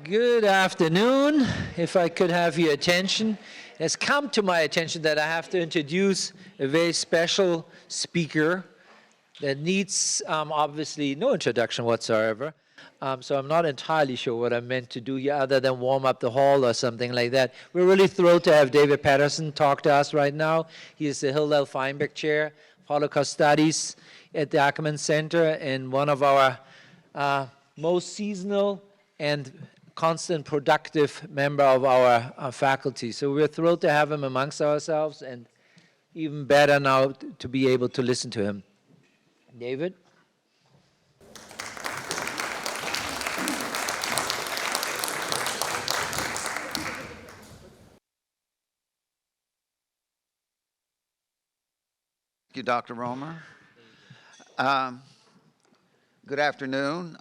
Good afternoon. If I could have your attention. It has come to my attention that I have to introduce a very special speaker that needs obviously no introduction whatsoever. So I'm not entirely sure what I'm meant to do here other than warm up the hall or something like that. We're really thrilled to have David Patterson talk to us right now. He is the Hillel Feinberg Chair of Holocaust Studies at the Aquinas Center and one of our most seasonal and constant productive member of our faculty. So we're thrilled to have him amongst ourselves, and even better now to be able to listen to him. David? Thank you, Dr. Romer. Good afternoon.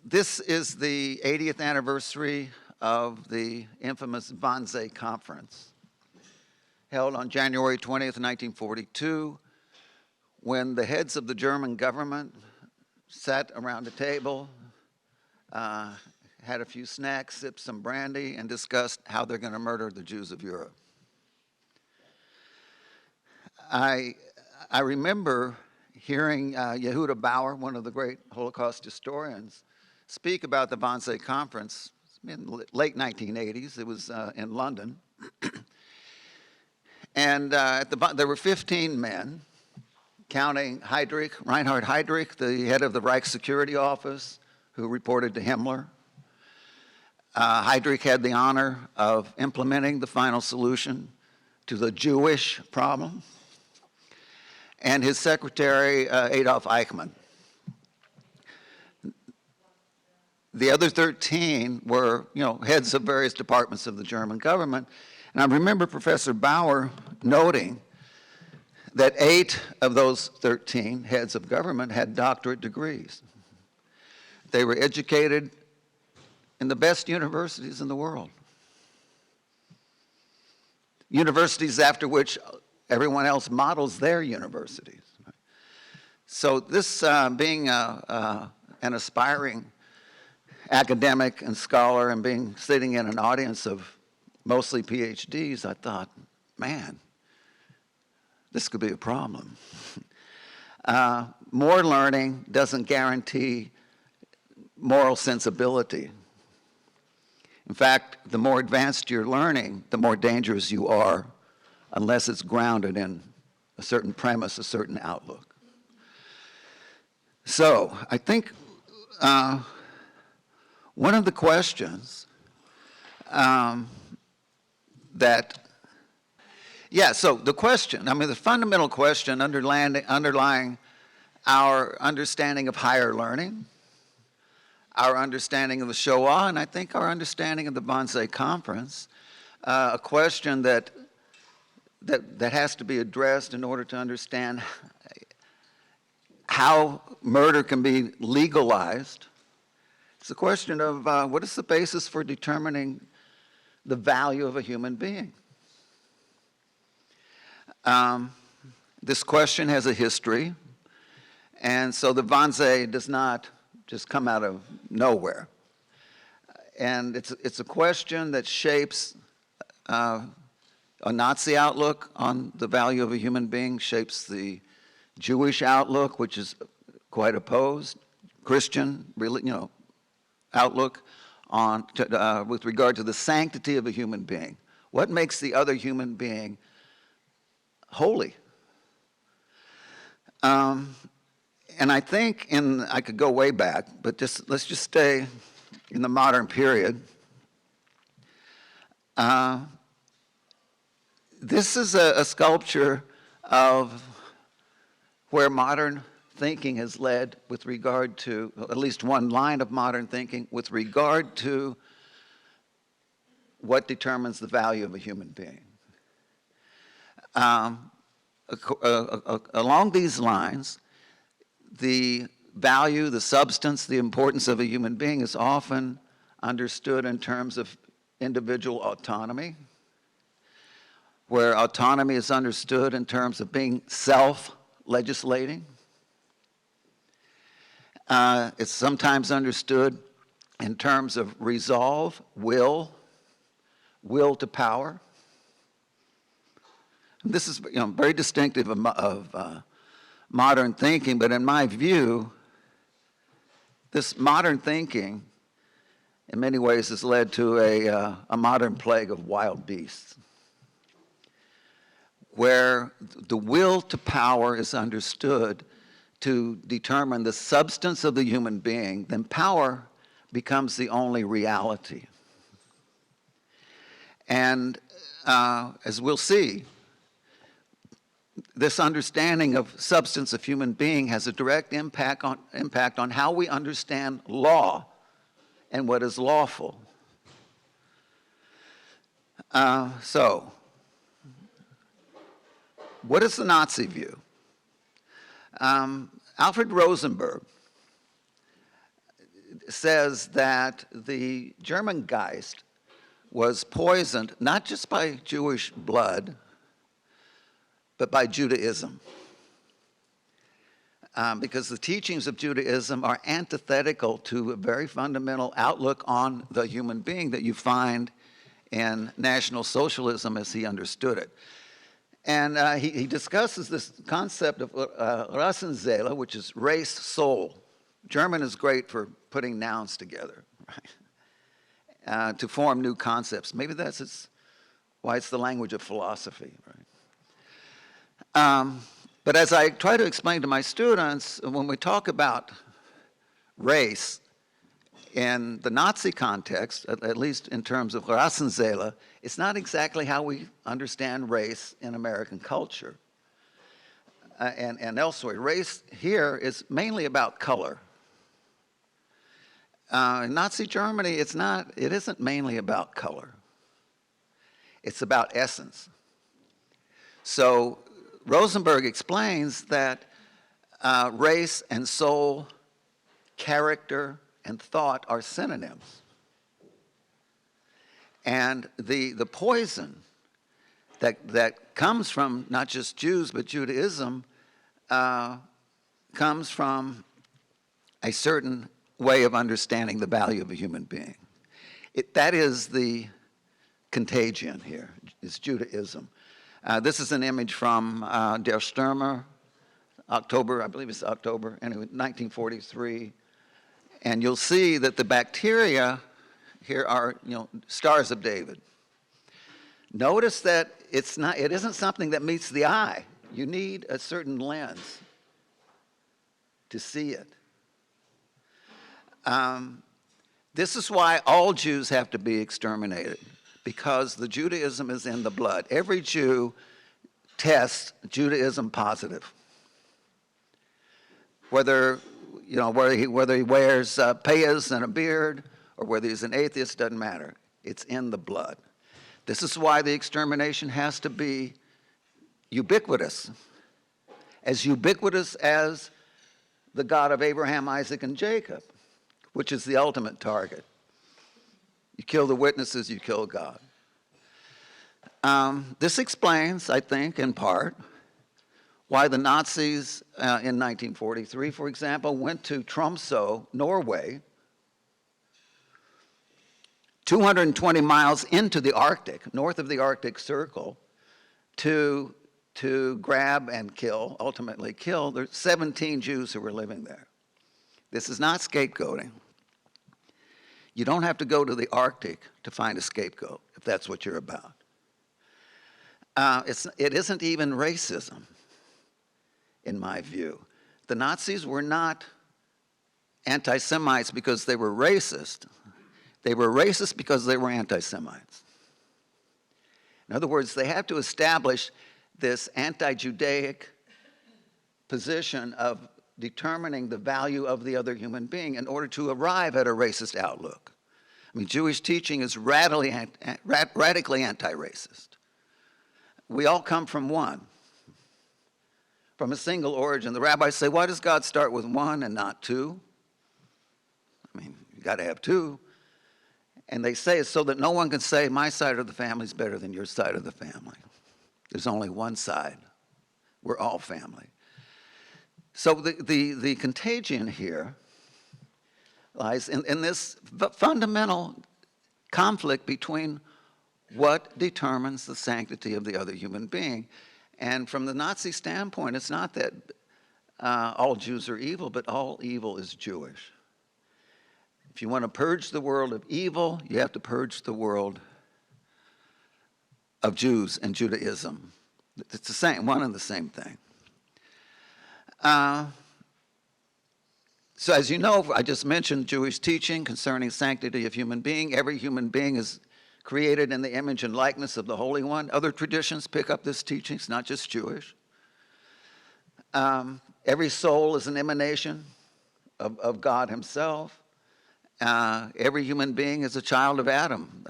This is the 80th anniversary of the infamous Bonsai Conference, held on January 20th, 1942, when the heads of the German government sat around a table, had a few snacks, sipped some brandy, and discussed how they're going to murder the Jews of Europe. I remember hearing Yehuda Bauer, one of the great Holocaust historians, speak about the Bonsai Conference in the late 1980s. It was in London. And there were 15 men, counting Reinhard Heydrich, the head of the Reich Security Office, who reported to Himmler. Heydrich had the honor of implementing the final solution to the Jewish problem, and his secretary, Adolf Eichmann. The other 13 were, heads of various departments of the German government. And I remember Professor Bauer noting that 8 of those 13 heads of government had doctorate degrees. They were educated in the best universities in the world. Universities after which everyone else models their universities. So this being an aspiring academic and scholar and sitting in an audience of mostly PhDs, I thought, man, this could be a problem. More learning doesn't guarantee moral sensibility. In fact, the more advanced you're learning, the more dangerous you are, unless it's grounded in a certain premise, a certain outlook. So I think one of the questions the fundamental question underlying our understanding of higher learning, our understanding of the Shoah, and I think our understanding of the Bonsai Conference, a question that has to be addressed in order to understand how murder can be legalized. It's a question of what is the basis for determining the value of a human being? This question has a history, and so the Wannsee does not just come out of nowhere. And it's a question that shapes a Nazi outlook on the value of a human being, shapes the Jewish outlook, which is quite opposed, Christian, outlook on with regard to the sanctity of a human being. What makes the other human being holy? And I think I could go way back, but let's just stay in the modern period. This is a sculpture of where modern thinking has led with regard to, at least one line of modern thinking, with regard to what determines the value of a human being. Along these lines, the value, the substance, the importance of a human being is often understood in terms of individual autonomy, where autonomy is understood in terms of being self-legislating. It's sometimes understood in terms of resolve, will to power. This is very distinctive of modern thinking, but in my view, this modern thinking in many ways has led to a modern plague of wild beasts, where the will to power is understood to determine the substance of the human being, then power becomes the only reality. And as we'll see, this understanding of substance of human being has a direct impact on how we understand law and what is lawful. So, what is the Nazi view? Alfred Rosenberg says that the German Geist was poisoned not just by Jewish blood, but by Judaism. Because the teachings of Judaism are antithetical to a very fundamental outlook on the human being that you find in National Socialism as he understood it. And he discusses this concept of Rassenseele, which is race, soul. German is great for putting nouns together, right? To form new concepts. Maybe that's why it's the language of philosophy, right? But as I try to explain to my students, when we talk about race in the Nazi context, at least in terms of Rassenseele, it's not exactly how we understand race in American culture and elsewhere. Race here is mainly about color. In Nazi Germany, it isn't mainly about color. It's about essence. So Rosenberg explains that race and soul, character and thought are synonyms. And the poison that comes from not just Jews but Judaism comes from a certain way of understanding the value of a human being. That is the contagion here, is Judaism. This is an image from Der Stürmer, October, I believe it's October, anyway, 1943. And you'll see that the bacteria here are, stars of David. Notice that it isn't something that meets the eye. You need a certain lens to see it. This is why all Jews have to be exterminated, because the Judaism is in the blood. Every Jew tests Judaism positive. Whether he wears payas and a beard, or whether he's an atheist, doesn't matter. It's in the blood. This is why the extermination has to be ubiquitous as the God of Abraham, Isaac, and Jacob, which is the ultimate target. You kill the witnesses, you kill God. This explains, I think, in part, why the Nazis in 1943, for example, went to Tromsø, Norway, 220 miles into the Arctic, north of the Arctic Circle, to grab and ultimately kill. There's 17 Jews who were living there. This is not scapegoating. You don't have to go to the Arctic to find a scapegoat, if that's what you're about. It isn't even racism, in my view. The Nazis were not anti-Semites because they were racist. They were racist because they were anti-Semites. In other words, they have to establish this anti-Judaic position of determining the value of the other human being in order to arrive at a racist outlook. I mean, Jewish teaching is radically anti-racist. We all come from a single origin. The rabbis say, why does God start with one and not two? I mean, you got to have two. And they say it's so that no one can say my side of the family is better than your side of the family. There's only one side. We're all family. So the contagion here lies in this fundamental conflict between what determines the sanctity of the other human being. And from the Nazi standpoint, it's not that all Jews are evil, but all evil is Jewish. If you want to purge the world of evil, you have to purge the world of Jews and Judaism. It's the same, one and the same thing. So as you know, I just mentioned Jewish teaching concerning sanctity of human being. Every human being is created in the image and likeness of the Holy One. Other traditions pick up this teaching. It's not just Jewish. Every soul is an emanation of God himself. Every human being is a child of Adam,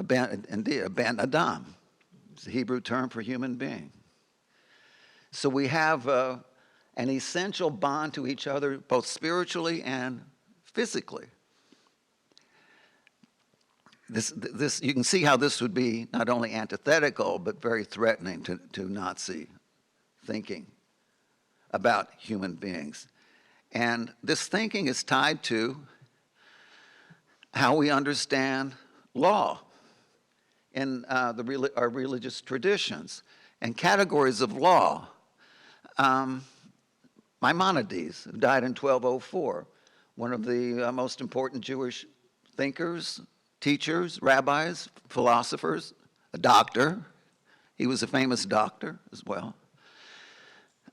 indeed, ben Adam. It's the Hebrew term for human being. So we have an essential bond to each other, both spiritually and physically. This you can see how this would be not only antithetical, but very threatening to Nazi thinking about human beings. And this thinking is tied to how we understand law in our religious traditions and categories of law. Maimonides, who died in 1204, one of the most important Jewish thinkers, teachers, rabbis, philosophers, a doctor. He was a famous doctor as well,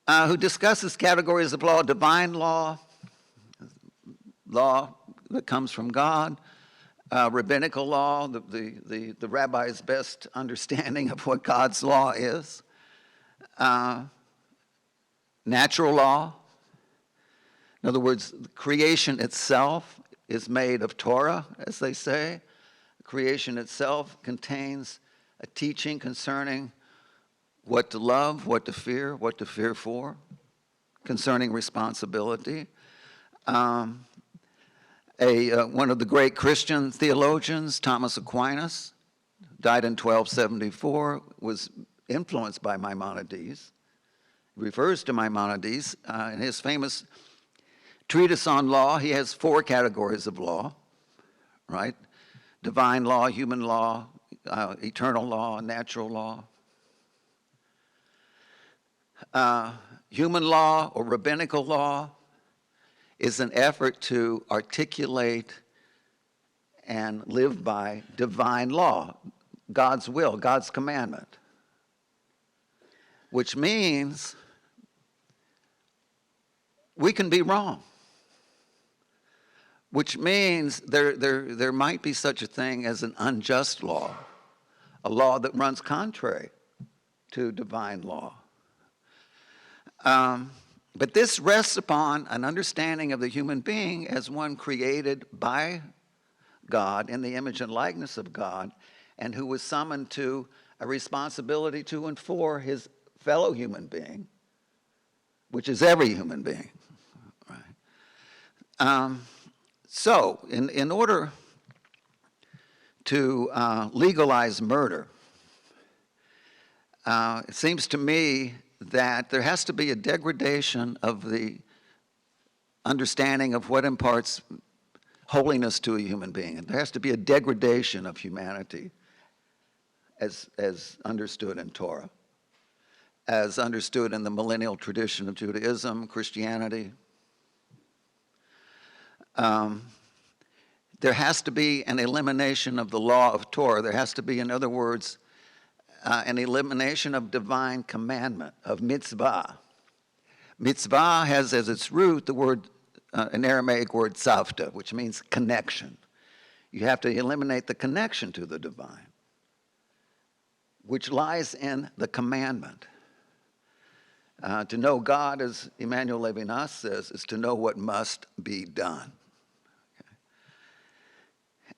who discusses categories of law: divine law, law that comes from God, rabbinical law, the rabbi's best understanding of what God's law is, natural law. In other words, creation itself is made of Torah, as they say. Creation itself contains a teaching concerning what to love, what to fear for, concerning responsibility. One of the great Christian theologians, Thomas Aquinas, died in 1274, was influenced by Maimonides. He refers to Maimonides in his famous treatise on law. He has 4 categories of law, right? Divine law, human law, eternal law, natural law. Human law or rabbinical law is an effort to articulate and live by divine law, God's will, God's commandment, which means we can be wrong, which means there might be such a thing as an unjust law, a law that runs contrary to divine law. But this rests upon an understanding of the human being as one created by God in the image and likeness of God, and who was summoned to a responsibility to and for his fellow human being, which is every human being. Right? So, in order to legalize murder, it seems to me that there has to be a degradation of the understanding of what imparts holiness to a human being. And there has to be a degradation of humanity as understood in Torah, as understood in the millennial tradition of Judaism, Christianity. There has to be an elimination of the law of Torah. There has to be, in other words, an elimination of divine commandment, of mitzvah. Mitzvah has as its root the word, an Aramaic word, savta, which means connection. You have to eliminate the connection to the divine, which lies in the commandment. To know God, as Immanuel says, is to know what must be done.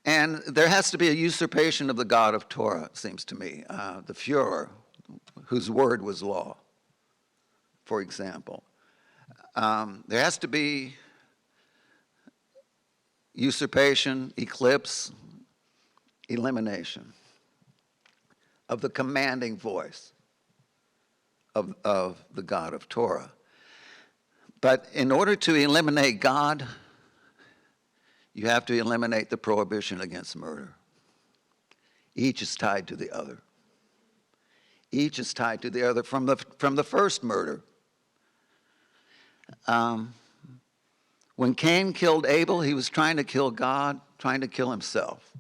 And there has to be a usurpation of the God of Torah, it seems to me, the Führer, whose word was law, for example. There has to be usurpation, eclipse, elimination of the commanding voice of the God of Torah. But in order to eliminate God, you have to eliminate the prohibition against murder. Each is tied to the other. Each is tied to the other from the first murder. When Cain killed Abel, he was trying to kill God, trying to kill himself.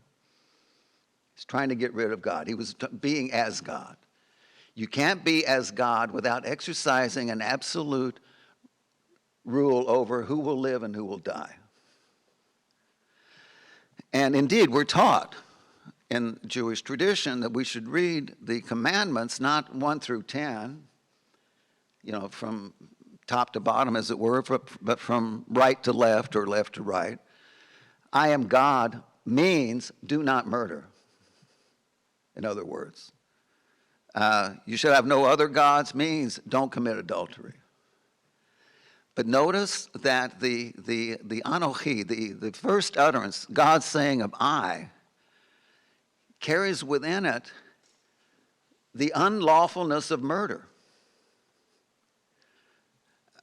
He's trying to get rid of God. He was being as God. You can't be as God without exercising an absolute rule over who will live and who will die. And indeed, we're taught in Jewish tradition that we should read the commandments, not 1 through 10, from top to bottom, as it were, but from right to left or left to right. I am God means do not murder, in other words. You should have no other gods means don't commit adultery. But notice that the anochi, the first utterance, God's saying of I, carries within it the unlawfulness of murder.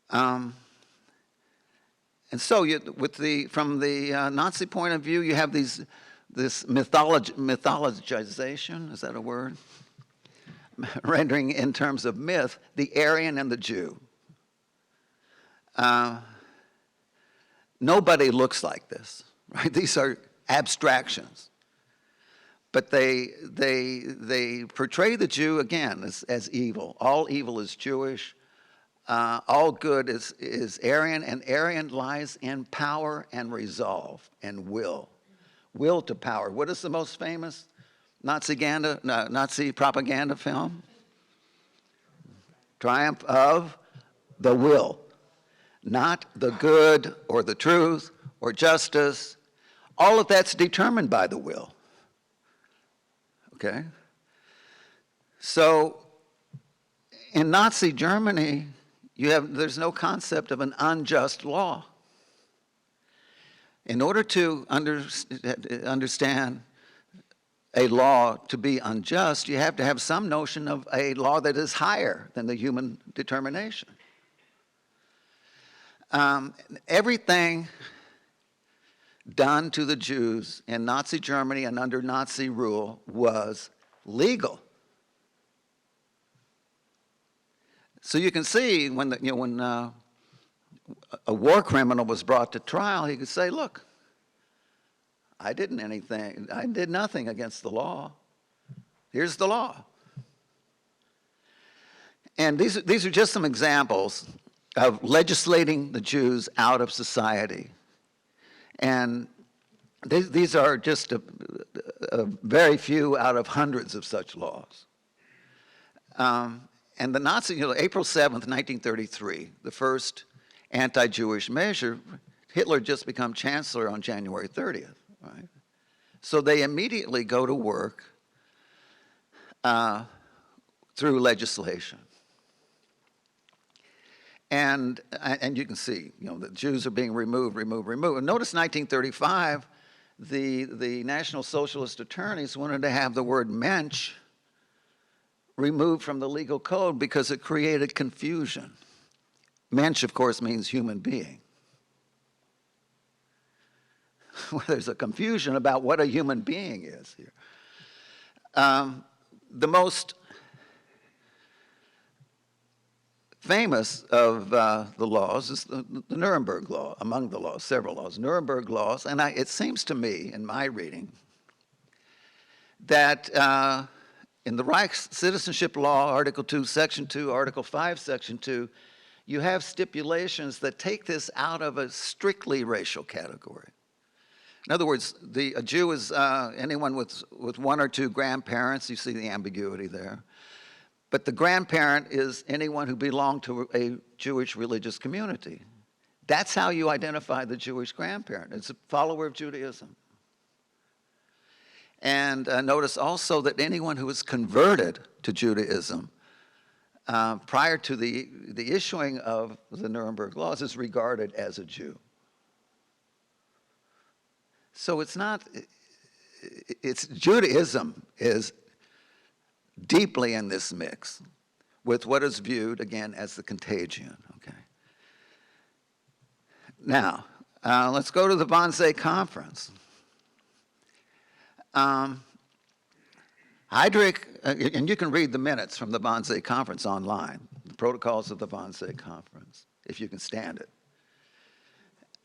And so, from the Nazi point of view, you have this mythologization, is that a word? Rendering in terms of myth, the Aryan and the Jew. Nobody looks like this, right? These are abstractions. But they portray the Jew, again, as evil. All evil is Jewish. All good is Aryan, and Aryan lies in power and resolve and will. Will to power. What is the most famous Nazi propaganda film? Triumph of the will. Not the good or the truth or justice. All of that's determined by the will. Okay? So, in Nazi Germany, there's no concept of an unjust law. In order to understand a law to be unjust, you have to have some notion of a law that is higher than the human determination. Everything done to the Jews in Nazi Germany and under Nazi rule was legal. So you can see when a war criminal was brought to trial, he could say, "Look, I did nothing against the law. Here's the law." And these are just some examples of legislating the Jews out of society. And these are just a very few out of hundreds of such laws. And the Nazi, April 7th, 1933, the first anti-Jewish measure, Hitler had just become chancellor on January 30th, right? So they immediately go to work through legislation. And you can see, the Jews are being removed. And notice 1935, the National Socialist attorneys wanted to have the word Mensch removed from the legal code because it created confusion. Mensch, of course, means human being. Well, there's a confusion about what a human being is here. The most famous of the laws is the Nuremberg Law, among the laws, several laws, Nuremberg Laws. And it seems to me, in my reading, that in the Reich Citizenship Law, Article 2, Section 2, Article 5, Section 2, you have stipulations that take this out of a strictly racial category. In other words, a Jew is anyone with one or two grandparents. You see the ambiguity there. But the grandparent is anyone who belonged to a Jewish religious community. That's how you identify the Jewish grandparent. It's a follower of Judaism. And notice also that anyone who is converted to Judaism prior to the issuing of the Nuremberg Laws is regarded as a Jew. So Judaism is deeply in this mix with what is viewed, again, as the contagion, okay? Now, Let's go to the Bonsai Conference. Heydrich, and you can read the minutes from the Bonsai Conference online, the protocols of the Bonsai Conference, if you can stand it.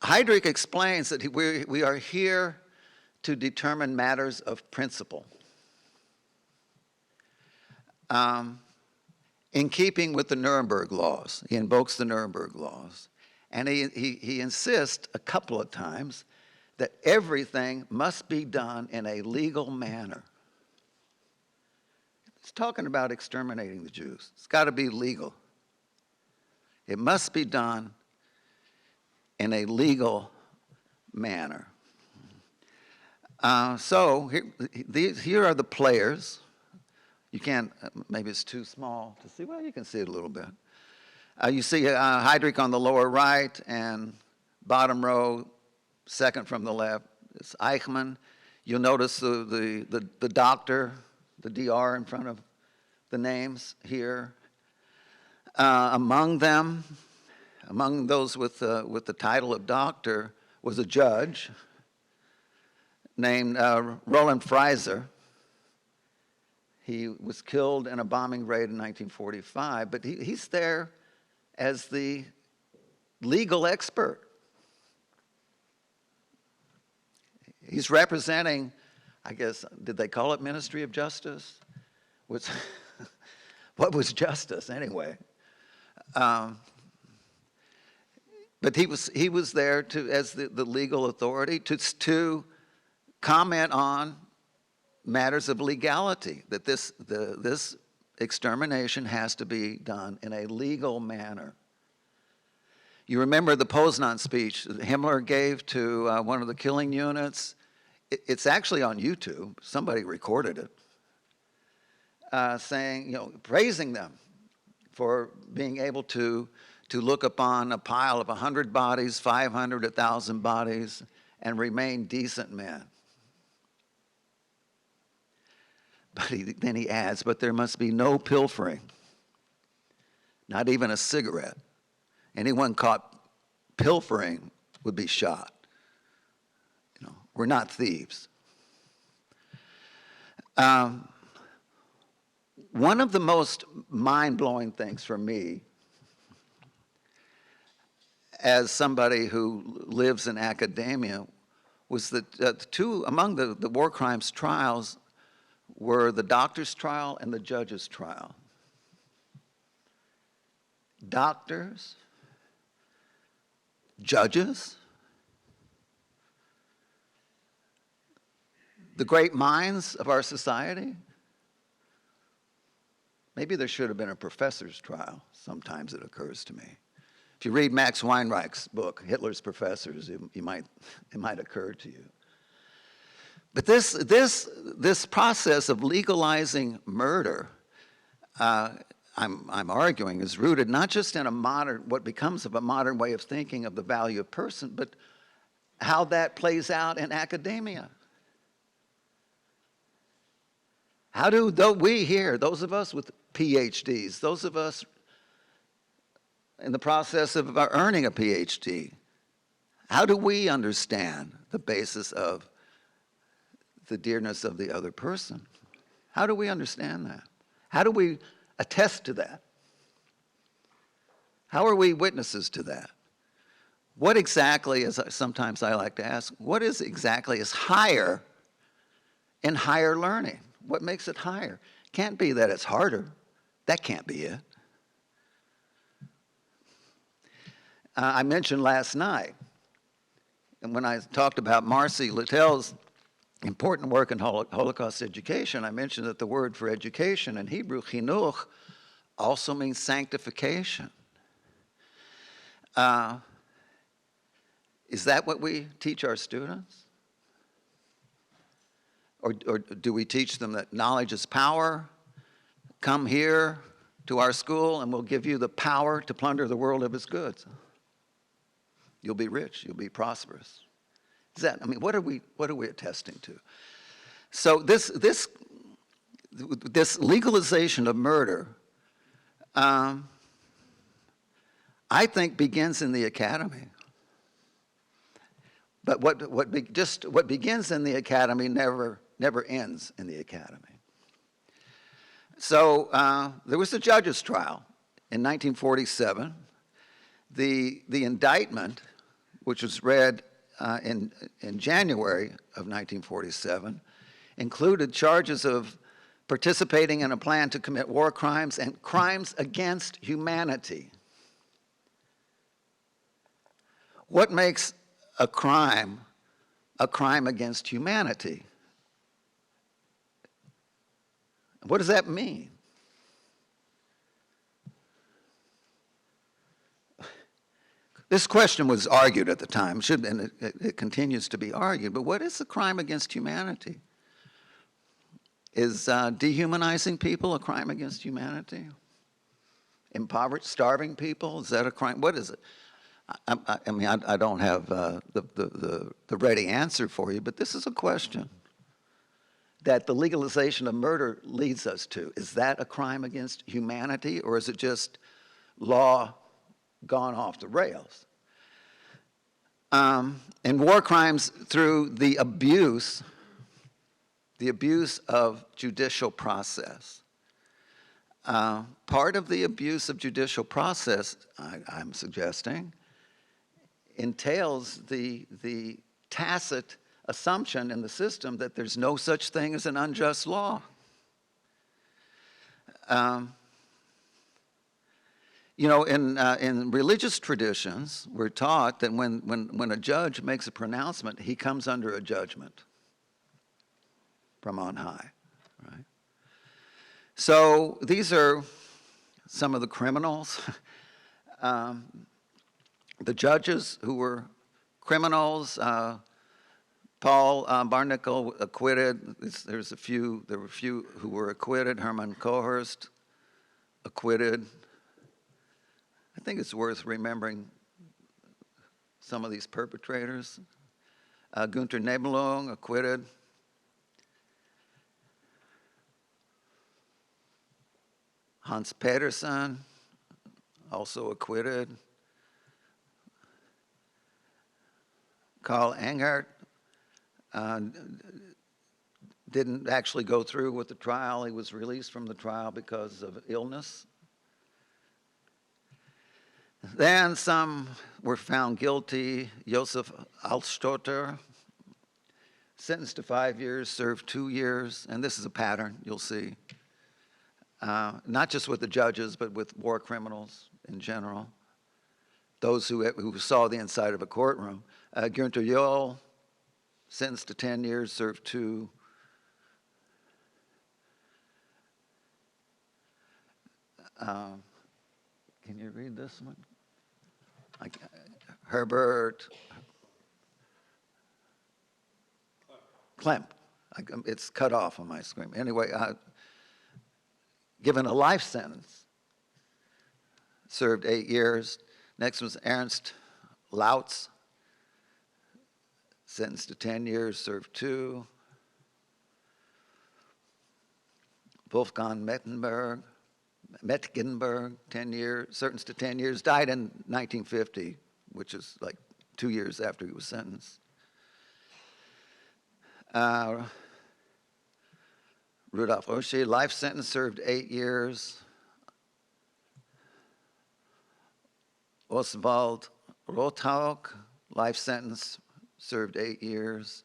Heydrich explains that we are here to determine matters of principle. In keeping with the Nuremberg Laws, he invokes the Nuremberg Laws, and he insists a couple of times that everything must be done in a legal manner. He's talking about exterminating the Jews. It's got to be legal. It must be done in a legal manner. So here are the players. You can't, maybe it's too small to see. Well, you can see it a little bit. You see Heydrich on the lower right, and bottom row, second from the left, it's Eichmann. You'll notice the doctor, the DR in front of the names here. Among them, among those with the title of doctor, was a judge named Roland Fryser. He was killed in a bombing raid in 1945, but he's there as the legal expert. He's representing, I guess, did they call it Ministry of Justice? What was justice anyway? But he was there as the legal authority to comment on matters of legality, that this extermination has to be done in a legal manner. You remember the Poznan speech that Himmler gave to one of the killing units? It's actually on YouTube. Somebody recorded it, saying, praising them for being able to look upon a pile of 100 bodies, 500, 1,000 bodies, and remain decent men. But then he adds, but there must be no pilfering, not even a cigarette. Anyone caught pilfering would be shot. We're not thieves. One of the most mind-blowing things for me, as somebody who lives in academia, was that among the war crimes trials were the doctor's trial and the judge's trial. Doctors, judges, the great minds of our society. Maybe there should have been a professor's trial. Sometimes it occurs to me. If you read Max Weinreich's book, Hitler's Professors, it might occur to you. But this process of legalizing murder, I'm arguing, is rooted not just in what becomes of a modern way of thinking of the value of person, but how that plays out in academia. How do we here, those of us with PhDs, those of us in the process of earning a PhD, how do we understand the basis of the dearness of the other person? How do we understand that? How do we attest to that? How are we witnesses to that? What exactly, as sometimes I like to ask, what is exactly is higher in higher learning? What makes it higher? Can't be that it's harder. That can't be it. I mentioned last night, and when I talked about Marcy Littell's important work in Holocaust education, I mentioned that the word for education in Hebrew, chinuch, also means sanctification. Is that what we teach our students? Or do we teach them that knowledge is power? Come here to our school and we'll give you the power to plunder the world of its goods. You'll be rich, you'll be prosperous. What are we attesting to? So this legalization of murder, I think begins in the academy. But what begins in the academy never ends in the academy. So there was a judge's trial in 1947. The indictment, which was read in January of 1947, included charges of participating in a plan to commit war crimes and crimes against humanity. What makes a crime against humanity? What does that mean? This question was argued at the time, and it continues to be argued, but what is a crime against humanity? Is dehumanizing people a crime against humanity? Impoverished, starving people, is that a crime? What is it? I mean, I don't have the ready answer for you, but this is a question that the legalization of murder leads us to. Is that a crime against humanity, or is it just law gone off the rails? And war crimes through the abuse of judicial process. Part of the abuse of judicial process, I'm suggesting, entails the tacit assumption in the system that there's no such thing as an unjust law. You know, in religious traditions, we're taught that when a judge makes a pronouncement, he comes under a judgment from on high, right? So these are some of the criminals. The judges who were criminals, Paul Barnacle acquitted. There were a few who were acquitted. Herman Cohorst acquitted. I think it's worth remembering some of these perpetrators. Gunther Nebelung acquitted. Hans Patterson also acquitted. Karl Engert didn't actually go through with the trial. He was released from the trial because of illness. Then some were found guilty. Josef Altstotter, sentenced to 5 years, served 2 years. And this is a pattern you'll see. Not just with the judges, but with war criminals in general. Those who saw the inside of a courtroom. Günther Joel, sentenced to 10 years, served 2. Can you read this one? Herbert Klemp. It's cut off on my screen. Anyway, given a life sentence, served 8 years. Next was Ernst Lautz, sentenced to 10 years, served 2. Wolfgang Metgenberg, 10 years, sentenced to 10 years, died in 1950, which is like 2 years after he was sentenced. Rudolf Oschie, life sentence, served 8 years. Oswald Rothaug, life sentence, served 8 years.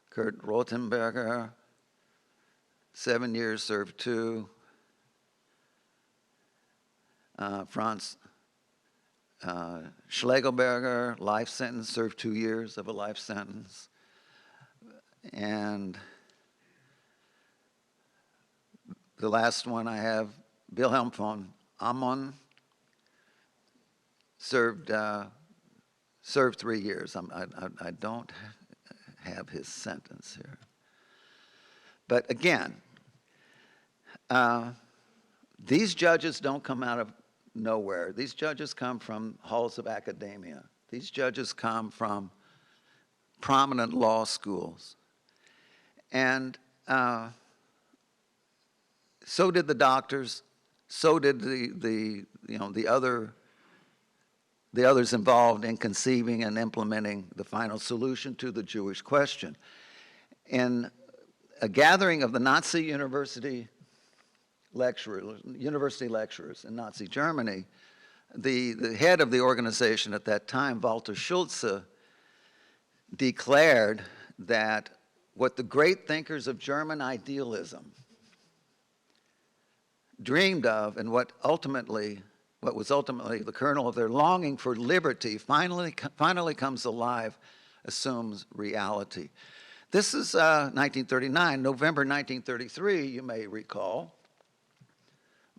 Kurt Rothenberger, 7 years, served 2. Franz Schlegelberger, life sentence, served 2 years of a life sentence. And the last one I have, Wilhelm von Ammon, served 3 years. I don't have his sentence here. But again, these judges don't come out of nowhere. These judges come from halls of academia. These judges come from prominent law schools. And so did the doctors, so did the other the others involved in conceiving and implementing the final solution to the Jewish question. In a gathering of the Nazi university lecturers in Nazi Germany, the head of the organization at that time, Walter Schulze, declared that what the great thinkers of German idealism dreamed of, and what was ultimately the kernel of their longing for liberty, finally comes alive, assumes reality. This is 1939. November 1933, you may recall,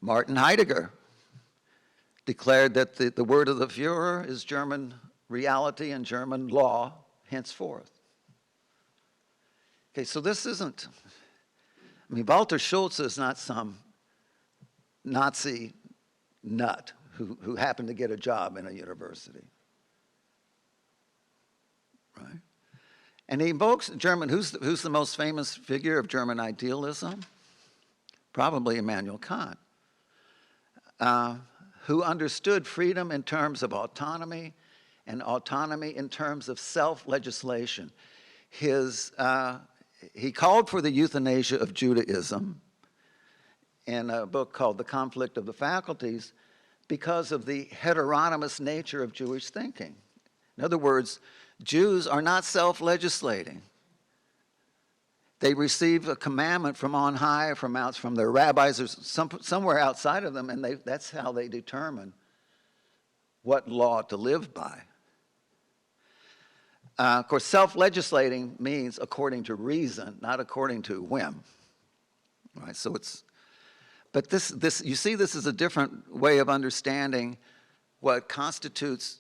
Martin Heidegger declared that the word of the Führer is German reality and German law henceforth. Okay, so this isn't, Walter Schulze is not some Nazi nut who happened to get a job in a university, right? And he invokes German, who's the most famous figure of German idealism? Probably Immanuel Kant, who understood freedom in terms of autonomy and autonomy in terms of self-legislation. He called for the euthanasia of Judaism in a book called The Conflict of the Faculties because of the heteronomous nature of Jewish thinking. In other words, Jews are not self-legislating. They receive a commandment from on high, from their rabbis or somewhere outside of them, and that's how they determine what law to live by. Of course, self-legislating means according to reason, not according to whim. Right? So but this you see, this is a different way of understanding what constitutes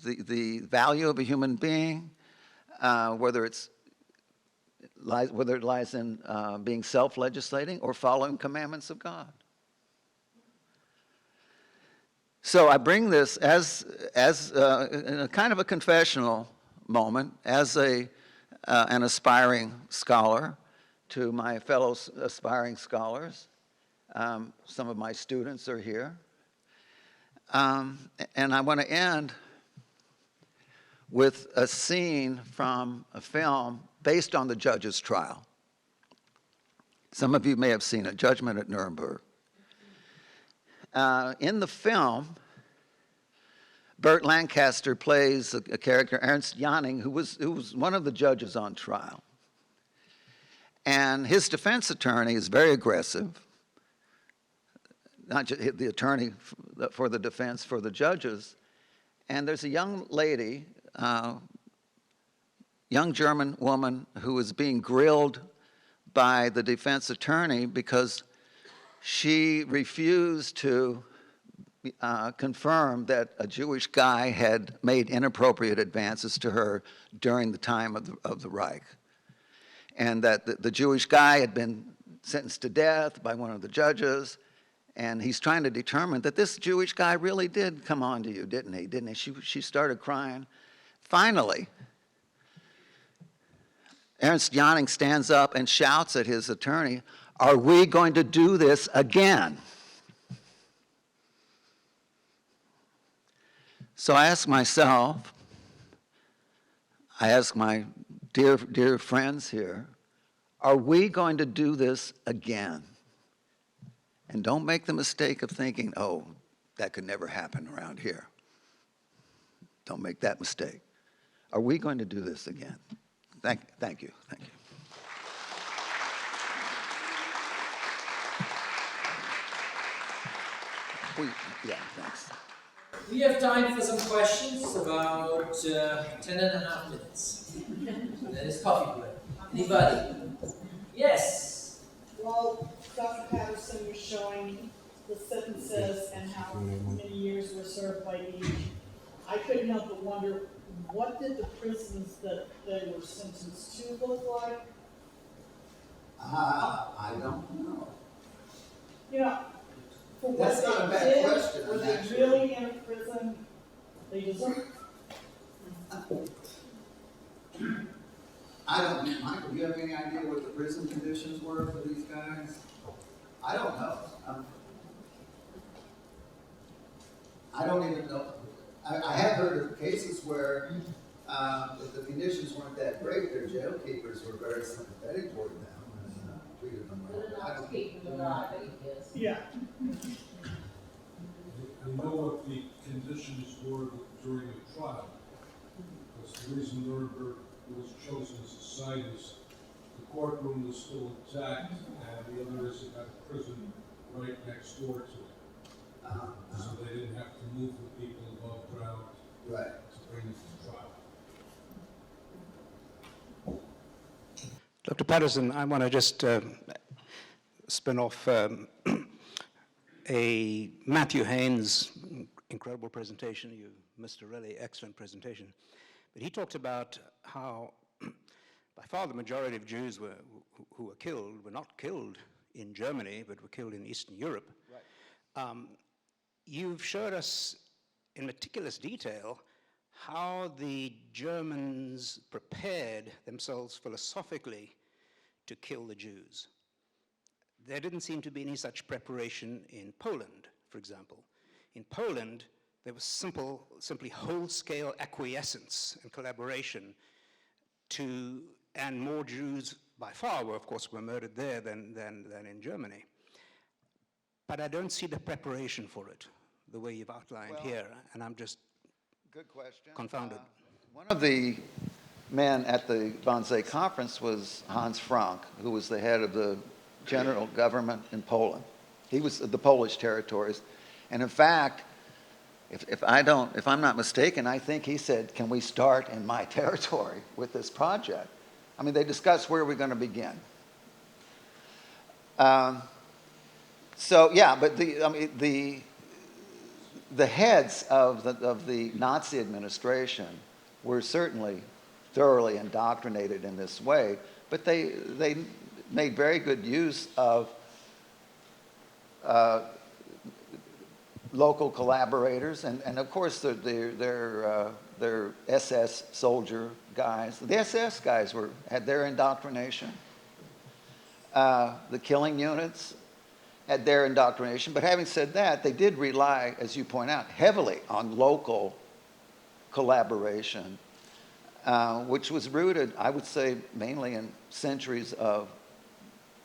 the value of a human being, whether it lies in being self-legislating or following commandments of God. So I bring this as in a kind of a confessional moment, as an aspiring scholar, to my fellow aspiring scholars. Some of my students are here. And I want to end with a scene from a film based on the judge's trial. Some of you may have seen it, Judgment at Nuremberg. In the film, Burt Lancaster plays a character, Ernst Janning, who was one of the judges on trial. And his defense attorney is very aggressive, not just the attorney for the defense, for the judges. And there's a young lady, young German woman, who is being grilled by the defense attorney because she refused to confirm that a Jewish guy had made inappropriate advances to her during the time of the Reich, and that the Jewish guy had been sentenced to death by one of the judges, and he's trying to determine that this Jewish guy really did come on to you, didn't he? She started crying. Finally, Ernst Janning stands up and shouts at his attorney, "Are we going to do this again?" So I ask myself, I ask my dear friends here, are we going to do this again? And don't make the mistake of thinking, oh, that could never happen around here. Don't make that mistake. Are we going to do this again? Thank you. Yeah, thanks. We have time for some questions, about 10 and a half minutes. Then it's coffee break. Anybody? Yes? Well, Dr. Patterson was showing the sentences and how many years were served by each. I couldn't help but wonder, what did the prisons that they were sentenced to look like? I don't know. You know, for That's what not a they bad did, question, were they actually. really in a prison? They deserve. I don't, Michael, do you have any idea what the prison conditions were for these guys? I don't know. I don't even know. I have heard of cases where if the conditions weren't that great, their jail keepers were very sympathetic toward them and treated them well. Yeah. We know what the conditions were during the trial. Because the reason Nuremberg was chosen as a site is the courtroom was still intact, and the other is it had a prison right next door to it. So they didn't have to move the people above ground to bring them to the trial. Dr. Patterson, I want to just spin off a Matthew Haynes' incredible presentation. You missed a really excellent presentation. But he talked about how by far the majority of Jews who were killed were not killed in Germany, but were killed in Eastern Europe. Right. You've showed us in meticulous detail how the Germans prepared themselves philosophically to kill the Jews. There didn't seem to be any such preparation in Poland, for example. In Poland, there was simply whole-scale acquiescence and collaboration and more Jews by far were, of course, murdered there than in Germany. But I don't see the preparation for it, the way you've outlined here, and I'm just Good question. Confounded. One of the men at the Bonsai Conference was Hans Frank, who was the head of the general government in Poland. He was the Polish territories. And in fact, if I'm not mistaken, I think he said, can we start in my territory with this project? I mean, they discussed where we're going to begin. So yeah, but the heads of the Nazi administration were certainly thoroughly indoctrinated in this way, but they made very good use of local collaborators and of course their SS soldier guys. The SS guys had their indoctrination. The killing units had their indoctrination. But having said that, they did rely, as you point out, heavily on local collaboration, which was rooted, I would say, mainly in centuries of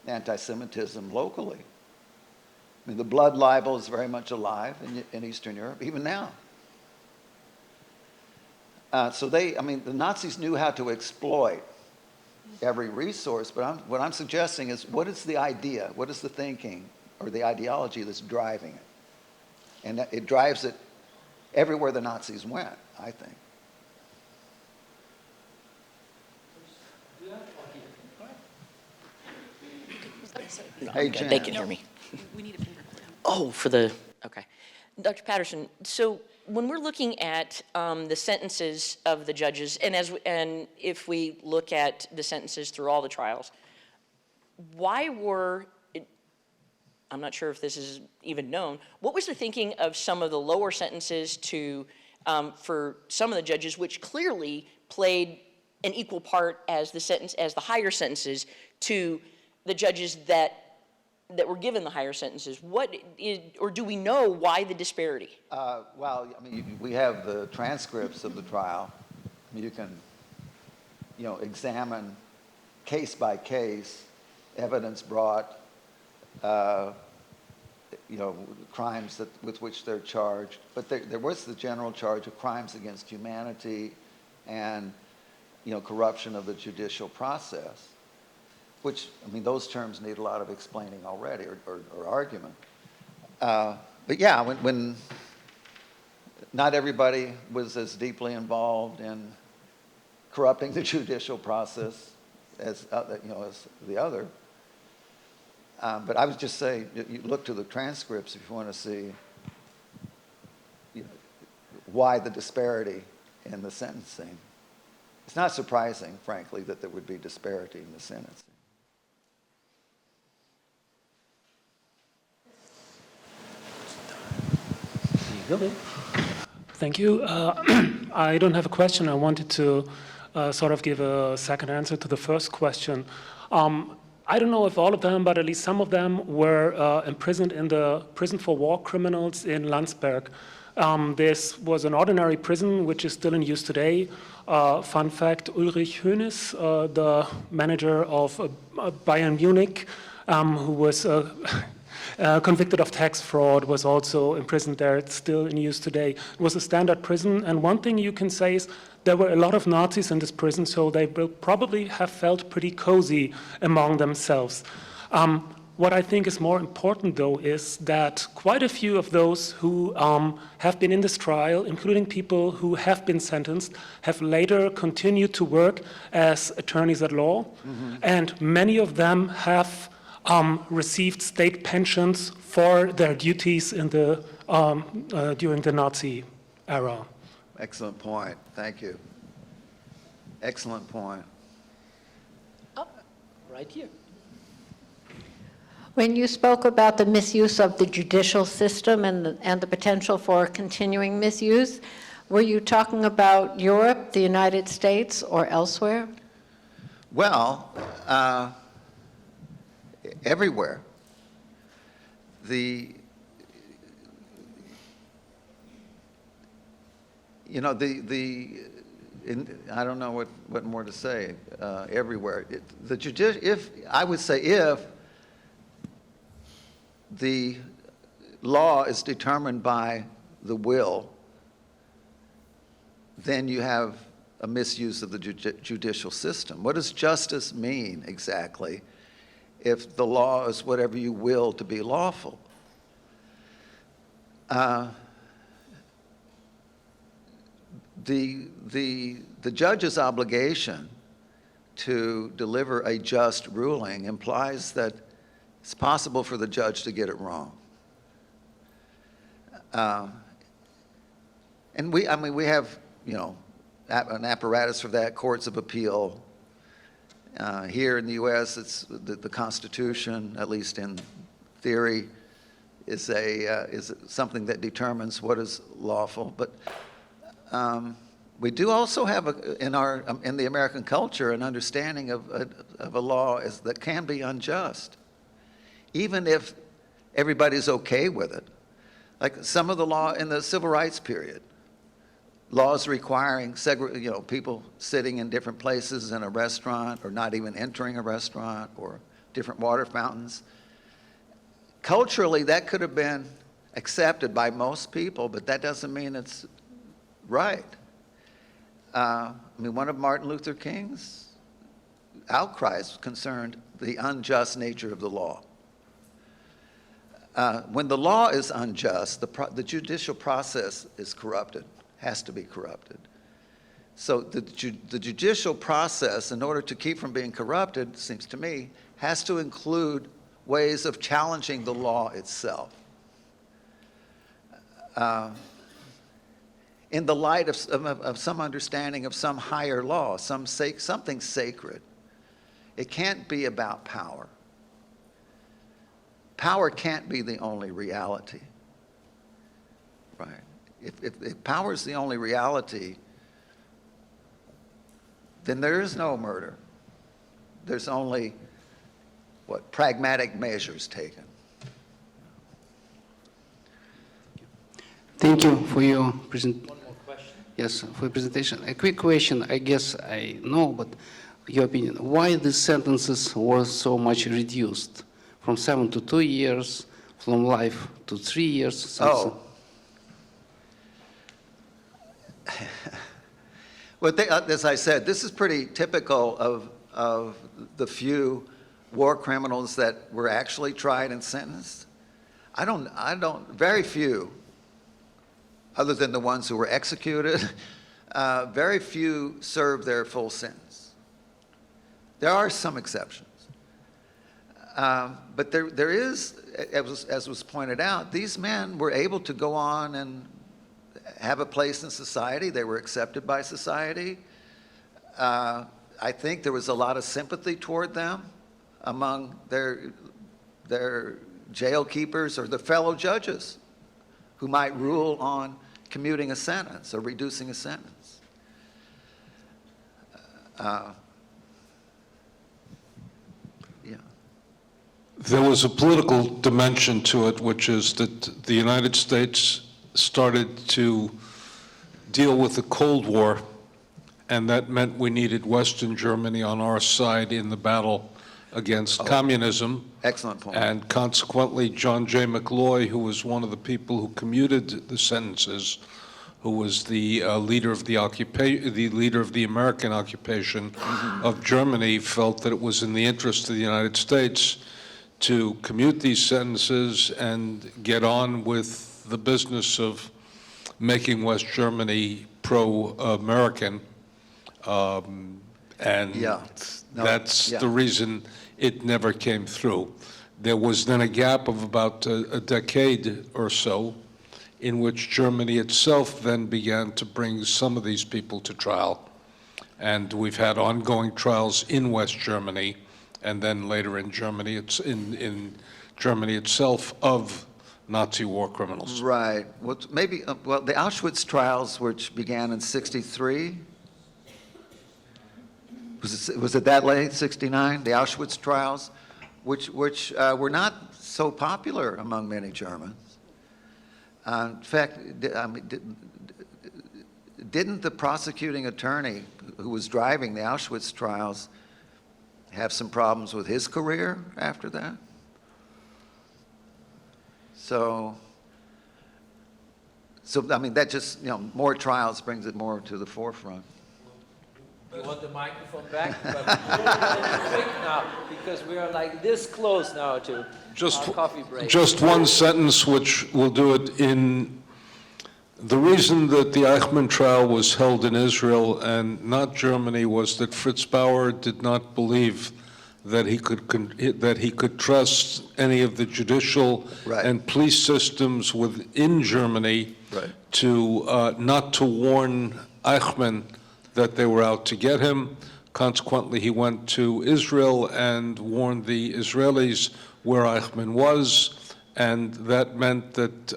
anti-Semitism locally. I mean, the blood libel is very much alive in Eastern Europe, even now. So the Nazis knew how to exploit every resource, but what I'm suggesting is, what is the idea? What is the thinking or the ideology that's driving it? And it drives it everywhere the Nazis went, I think. Hey, Jan. They can hear me. We need a fingerprint. Oh, okay. Dr. Patterson, so when we're looking at the sentences of the judges, and if we look at the sentences through all the trials, I'm not sure if this is even known, what was the thinking of some of the lower sentences for some of the judges, which clearly played an equal part as the higher sentences to the judges that were given the higher sentences? Or do we know why the disparity? Well, I mean, we have the transcripts of the trial. You can, examine case by case, evidence brought, crimes with which they're charged. But there was the general charge of crimes against humanity and, corruption of the judicial process, which, those terms need a lot of explaining already or argument. But yeah, when not everybody was as deeply involved in corrupting the judicial process as the other. But I would just say, you look to the transcripts if you want to see why the disparity in the sentencing. It's not surprising, frankly, that there would be disparity in the sentencing. Thank you. I don't have a question. I wanted to sort of give a second answer to the first question. I don't know if all of them, but at least some of them were imprisoned in the prison for war criminals in Landsberg. This was an ordinary prison, which is still in use today. Fun fact, Ulrich Hoeneß, the manager of Bayern Munich, who was convicted of tax fraud, was also imprisoned there. It's still in use today. It was a standard prison, and one thing you can say is there were a lot of Nazis in this prison, so they will probably have felt pretty cozy among themselves. What I think is more important, though, is that quite a few of those who have been in this trial, including people who have been sentenced, have later continued to work as attorneys at law, and many of them have received state pensions for their duties in the, during the Nazi era. Excellent point. Thank you. Excellent point. Oh, right here. When you spoke about the misuse of the judicial system and the potential for continuing misuse, were you talking about Europe, the United States, or elsewhere? Well, everywhere. I don't know what more to say. Everywhere. If the law is determined by the will, then you have a misuse of the judicial system. What does justice mean exactly if the law is whatever you will to be lawful? The judge's obligation to deliver a just ruling implies that it's possible for the judge to get it wrong. And we have, an apparatus for that, courts of appeal. Here in the U.S., it's the Constitution, at least in theory, is something that determines what is lawful. But we do also have in the American culture an understanding of a law that can be unjust, even if everybody's okay with it. Like some of the law in the civil rights period, laws requiring people sitting in different places in a restaurant or not even entering a restaurant, or different water fountains. Culturally, that could have been accepted by most people, but that doesn't mean it's right. One of Martin Luther King's outcries concerned the unjust nature of the law. When the law is unjust, the judicial process is corrupted, has to be corrupted. So the judicial process, in order to keep from being corrupted, seems to me, has to include ways of challenging the law itself. In the light of some understanding of some higher law, something sacred. It can't be about power. Power can't be the only reality, right? If power is the only reality, then there is no murder. There's only, pragmatic measures taken. Thank you for your presentation. One more question. Yes, for your presentation. A quick question, I guess I know, but your opinion. Why these sentences were so much reduced? From 7 to 2 years, from life to 3 years? Oh. Well, as I said, this is pretty typical of the few war criminals that were actually tried and sentenced. Very few, other than the ones who were executed, very few served their full sentence. There are some exceptions. But there is, as was pointed out, these men were able to go on and have a place in society. They were accepted by society. I think there was a lot of sympathy toward them among their jail keepers or the fellow judges who might rule on commuting a sentence or reducing a sentence. There was a political dimension to it, which is that the United States started to deal with the Cold War, and that meant we needed Western Germany on our side in the battle against communism. Excellent point. And consequently, John J. McLoy, who was one of the people who commuted the sentences, who was the leader of the American occupation of Germany, felt that it was in the interest of the United States to commute these sentences and get on with the business of making West Germany pro-American. And Yeah. No, that's yeah. the reason it never came through. There was then a gap of about a decade or so in which Germany itself then began to bring some of these people to trial. And we've had ongoing trials in West Germany, and then later in Germany, in Germany itself, of Nazi war criminals. Right. Well, maybe, well, the Auschwitz trials, which began in 63, was it that late, 69? The Auschwitz trials, which were not so popular among many Germans. In fact, didn't the prosecuting attorney who was driving the Auschwitz trials have some problems with his career after that? So I mean, that just, more trials brings it more to the forefront. You want the microphone back? But we're quick now, because we are like this close now to our coffee break. Just one sentence, which will do it. In the reason that the Eichmann trial was held in Israel and not Germany was that Fritz Bauer did not believe that he could trust any of the judicial Right. and police systems within Germany Right. to not to warn Eichmann that they were out to get him. Consequently, he went to Israel and warned the Israelis where Eichmann was, and that meant that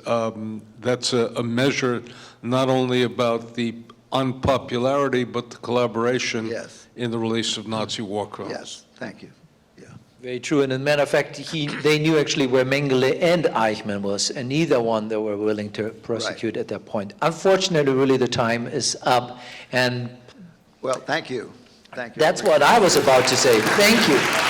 that's a measure not only about the unpopularity, but the collaboration Yes. in the release of Nazi war criminals. Yes, thank you. Yeah. Very true, and as a matter of fact, they knew actually where Mengele and Eichmann was, and neither one they were willing to prosecute at that point. Unfortunately, really, the time is up, and Well, thank you. Thank you. that's what I was about to say. Thank you.